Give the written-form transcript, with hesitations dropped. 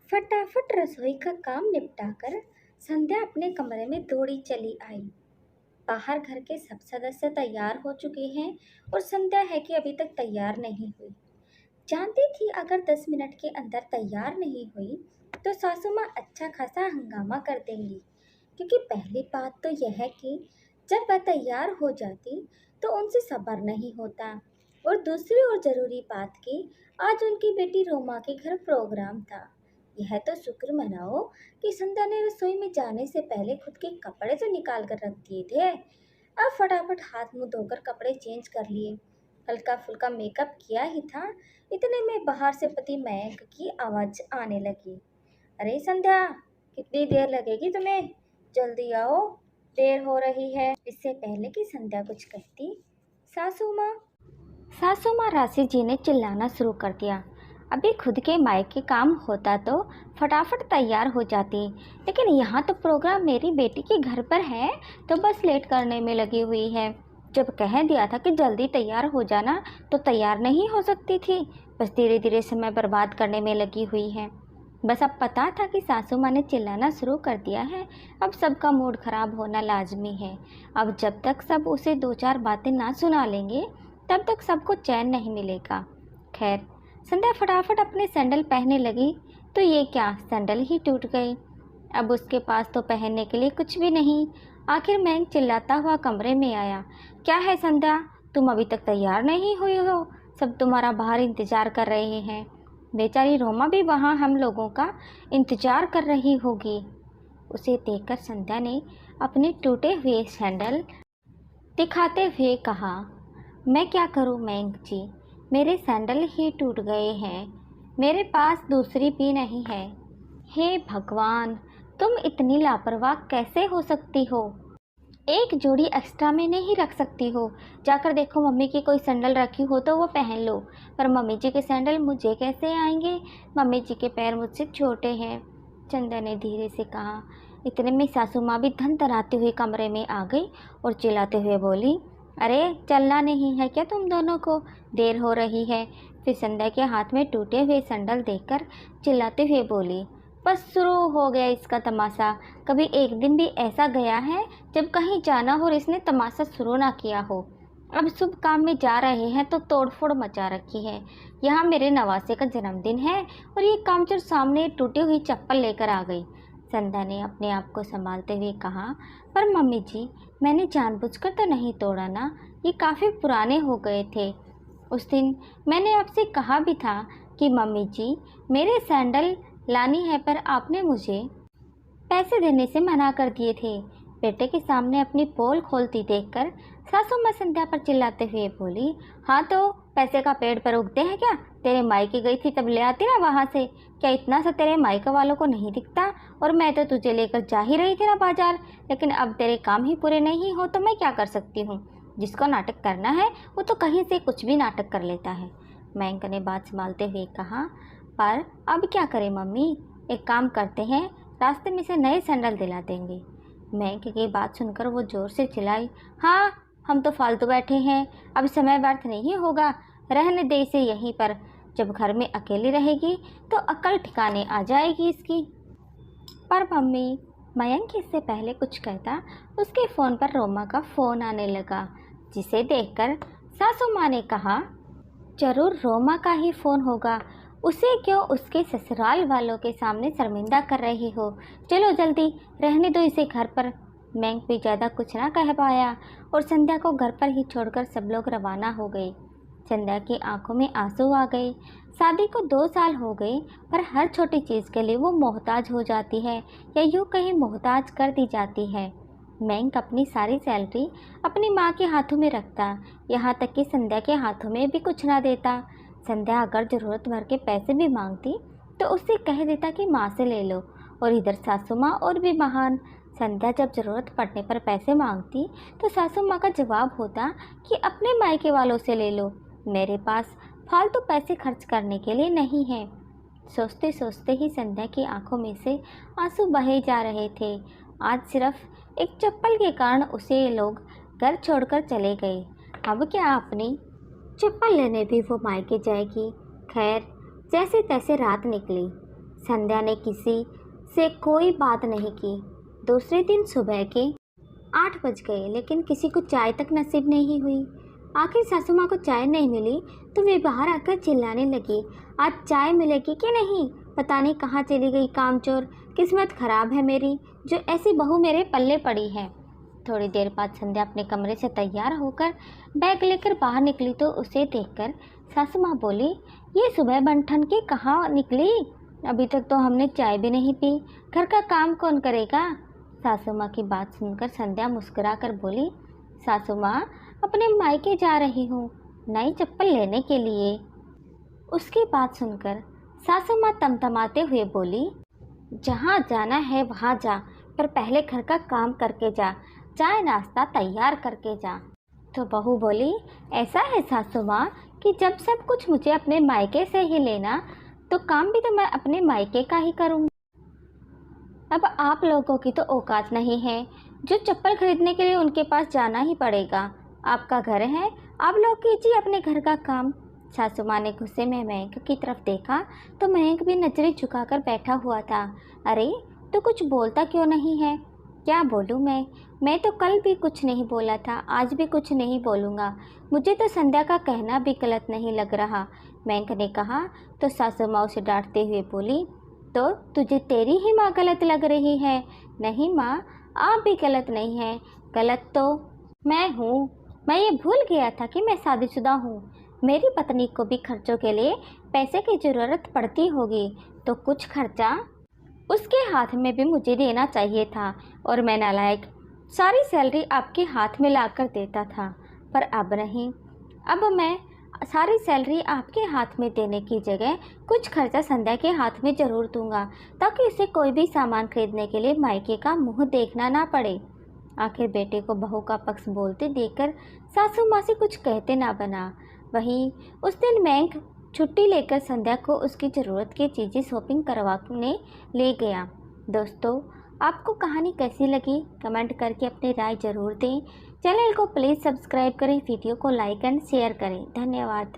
फटाफट रसोई का काम निपटाकर संध्या अपने कमरे में दौड़ी चली आई। बाहर घर के सब सदस्य तैयार हो चुके हैं और संध्या है कि अभी तक तैयार नहीं हुई। जानती थी अगर 10 मिनट के अंदर तैयार नहीं हुई तो सासू माँ अच्छा खासा हंगामा कर देंगी। क्योंकि पहली बात तो यह है कि जब वह तैयार हो जाती तो उनसे सब्र नहीं होता, और दूसरी और ज़रूरी बात कि आज उनकी बेटी रोमा के घर प्रोग्राम था। यह तो शुक्र मनाओ कि संध्या ने रसोई में जाने से पहले खुद के कपड़े तो निकाल कर रख दिए थे। अब फटाफट हाथ मुंह धोकर कपड़े चेंज कर लिए, हल्का फुल्का मेकअप किया ही था, इतने में बाहर से पति मयंक की आवाज़ आने लगी। अरे संध्या, कितनी देर लगेगी तुम्हें? जल्दी आओ, देर हो रही है। इससे पहले कि संध्या कुछ कहती, सासू माँ राशि जी ने चिल्लाना शुरू कर दिया। अभी खुद के मायके काम होता तो फटाफट तैयार हो जाती, लेकिन यहाँ तो प्रोग्राम मेरी बेटी के घर पर है तो बस लेट करने में लगी हुई है। जब कह दिया था कि जल्दी तैयार हो जाना तो तैयार नहीं हो सकती थी, बस धीरे धीरे समय बर्बाद करने में लगी हुई है। बस अब पता था कि सासू माँ ने चिल्लाना शुरू कर दिया है, अब सबका मूड खराब होना लाजमी है। अब जब तक सब उसे दो चार बातें ना सुना लेंगे तब तक सबको चैन नहीं मिलेगा। खैर, संध्या फटाफट अपने सैंडल पहनने लगी तो ये क्या, सैंडल ही टूट गए। अब उसके पास तो पहनने के लिए कुछ भी नहीं। आखिर मयंक चिल्लाता हुआ कमरे में आया। क्या है संध्या, तुम अभी तक तैयार नहीं हुई हो? सब तुम्हारा बाहर इंतज़ार कर रहे हैं। बेचारी रोमा भी वहाँ हम लोगों का इंतज़ार कर रही होगी। उसे देखकर संध्या ने अपने टूटे हुए सैंडल दिखाते हुए कहा, मैं क्या करूं मयंक जी, मेरे सैंडल ही टूट गए हैं, मेरे पास दूसरी भी नहीं है। हे भगवान, तुम इतनी लापरवाह कैसे हो सकती हो? एक जोड़ी एक्स्ट्रा में नहीं रख सकती हो? जाकर देखो मम्मी की कोई सैंडल रखी हो तो वो पहन लो, पर मम्मी जी के सैंडल मुझे कैसे आएंगे? मम्मी जी के पैर मुझसे छोटे हैं, चंदा ने धीरे से कहा। इतने में सासू माँ भी धन तराती हुई कमरे में आ गई और चिल्लाते हुए बोली, अरे चलना नहीं है क्या तुम दोनों को? देर हो रही है। फिर संध्या के हाथ में टूटे हुए सैंडल देखकर चिल्लाते हुए बोली, बस शुरू हो गया इसका तमाशा। कभी एक दिन भी ऐसा गया है जब कहीं जाना हो और इसने तमाशा शुरू ना किया हो। अब शुभ काम में जा रहे हैं तो तोड़फोड़ मचा रखी है। यहाँ मेरे नवासे का जन्मदिन है और ये कामचोर सामने टूटी हुई चप्पल लेकर आ गई। संध्या ने अपने आप को संभालते हुए कहा, पर मम्मी जी, मैंने जानबूझकर तो नहीं तोड़ा ना, ये काफ़ी पुराने हो गए थे। उस दिन मैंने आपसे कहा भी था कि मम्मी जी, मेरे सैंडल लानी है, पर आपने मुझे पैसे देने से मना कर दिए थे। बेटे के सामने अपनी पोल खोलती देखकर सासू माँ संध्या पर चिल्लाते हुए बोली, हाँ तो पैसे का पेड़ पर उगते हैं क्या? तेरे मायके गई थी तब ले आती ना वहाँ से। क्या इतना सा तेरे मायके वालों को नहीं दिखता? और मैं तो तुझे लेकर जा ही रही थी ना बाजार, लेकिन अब तेरे काम ही पूरे नहीं हो तो मैं क्या कर सकती हूँ? जिसको नाटक करना है वो तो कहीं से कुछ भी नाटक कर लेता है। मयंक ने बात संभालते हुए कहा, पर अब क्या करें मम्मी, एक काम करते हैं, रास्ते में से नए सैंडल दिला देंगे। मयंक की बात सुनकर वो जोर से चिल्लाई, हाँ हम तो फालतू बैठे हैं, अब समय व्यर्थ नहीं होगा, रहने दे इसे यहीं पर। जब घर में अकेली रहेगी तो अकल ठिकाने आ जाएगी इसकी। पर मम्मी, मयंक इससे पहले कुछ कहता उसके फ़ोन पर रोमा का फ़ोन आने लगा, जिसे देखकर सासू माँ ने कहा, जरूर रोमा का ही फ़ोन होगा, उसे क्यों उसके ससुराल वालों के सामने शर्मिंदा कर रही हो? चलो जल्दी, रहने दो इसे घर पर। मयंक भी ज़्यादा कुछ ना कह पाया और संध्या को घर पर ही छोड़कर सब लोग रवाना हो गए। संध्या की आंखों में आंसू आ गए। शादी को 2 साल हो गए, पर हर छोटी चीज़ के लिए वो मोहताज हो जाती है, या यूँ कहीं मोहताज कर दी जाती है। मयंक अपनी सारी सैलरी अपनी माँ के हाथों में रखता, यहाँ तक कि संध्या के हाथों में भी कुछ ना देता। संध्या अगर ज़रूरत भर के पैसे भी मांगती तो उससे कह देता कि माँ से ले लो, और इधर सासू माँ और भी महान। संध्या जब ज़रूरत पड़ने पर पैसे मांगती तो सासू माँ का जवाब होता कि अपने मायके वालों से ले लो, मेरे पास फालतू पैसे खर्च करने के लिए नहीं है। सोचते सोचते ही संध्या की आंखों में से आंसू बहे जा रहे थे। आज सिर्फ एक चप्पल के कारण उसे ये लोग घर छोड़कर चले गए। अब क्या अपनी चप्पल लेने भी वो मायके जाएगी। खैर, जैसे तैसे रात निकली। संध्या ने किसी से कोई बात नहीं की। दूसरे दिन सुबह के 8 बज गए, लेकिन किसी को चाय तक नसीब नहीं हुई। आखिर सासू माँ को चाय नहीं मिली तो वे बाहर आकर चिल्लाने लगी, आज चाय मिलेगी कि नहीं, पता नहीं कहाँ चली गई कामचोर, किस्मत खराब है मेरी जो ऐसी बहू मेरे पल्ले पड़ी है। थोड़ी देर बाद संध्या अपने कमरे से तैयार होकर बैग लेकर बाहर निकली तो उसे देखकर सासू माँ बोली, ये सुबह बनठन के कहाँ निकली, अभी तक तो हमने चाय भी नहीं पी, घर का काम कौन करेगा। सासू माँ की बात सुनकर संध्या मुस्कुरा कर बोली, सासू माँ अपने मायके जा रही हूँ नई चप्पल लेने के लिए। उसकी बात सुनकर सासू माँ तमतमाते हुए बोली, जहाँ जाना है वहाँ जा, पर पहले घर का काम करके जा, चाय नाश्ता तैयार करके जा। तो बहू बोली, ऐसा है सासू माँ कि जब सब कुछ मुझे अपने मायके से ही लेना, तो काम भी तो मैं अपने मायके का ही करूँगी। अब आप लोगों की तो औकात नहीं है, जो चप्पल खरीदने के लिए उनके पास जाना ही पड़ेगा। आपका घर है, आप लोग कीजिए अपने घर का काम। सासू माँ ने गुस्से में मयंक की तरफ देखा तो मयंक भी नजरें झुकाकर बैठा हुआ था। अरे तो कुछ बोलता क्यों नहीं है। क्या बोलूँ मैं तो कल भी कुछ नहीं बोला था, आज भी कुछ नहीं बोलूँगा। मुझे तो संध्या का कहना भी गलत नहीं लग रहा, मयंक ने कहा। तो सासू माँ उसे डांटते हुए बोली, तो तुझे तेरी ही माँ गलत लग रही है। नहीं माँ, आप भी गलत नहीं हैं, गलत तो मैं हूँ। मैं ये भूल गया था कि मैं शादीशुदा हूँ। मेरी पत्नी को भी खर्चों के लिए पैसे की ज़रूरत पड़ती होगी, तो कुछ खर्चा उसके हाथ में भी मुझे देना चाहिए था। और मैं नालायक सारी सैलरी आपके हाथ में लाकर देता था, पर अब नहीं। अब मैं सारी सैलरी आपके हाथ में देने की जगह कुछ खर्चा संध्या के हाथ में ज़रूर दूंगा, ताकि उसे कोई भी सामान खरीदने के लिए मायके का मुंह देखना ना पड़े। आखिर बेटे को बहू का पक्ष बोलते देखकर सासू माँ से कुछ कहते ना बना। वहीं उस दिन मयंक छुट्टी लेकर संध्या को उसकी ज़रूरत की चीज़ें शॉपिंग करवाने ले गया। दोस्तों, आपको कहानी कैसी लगी कमेंट करके अपनी राय ज़रूर दें। चैनल को प्लीज़ सब्सक्राइब करें, वीडियो को लाइक एंड शेयर करें। धन्यवाद।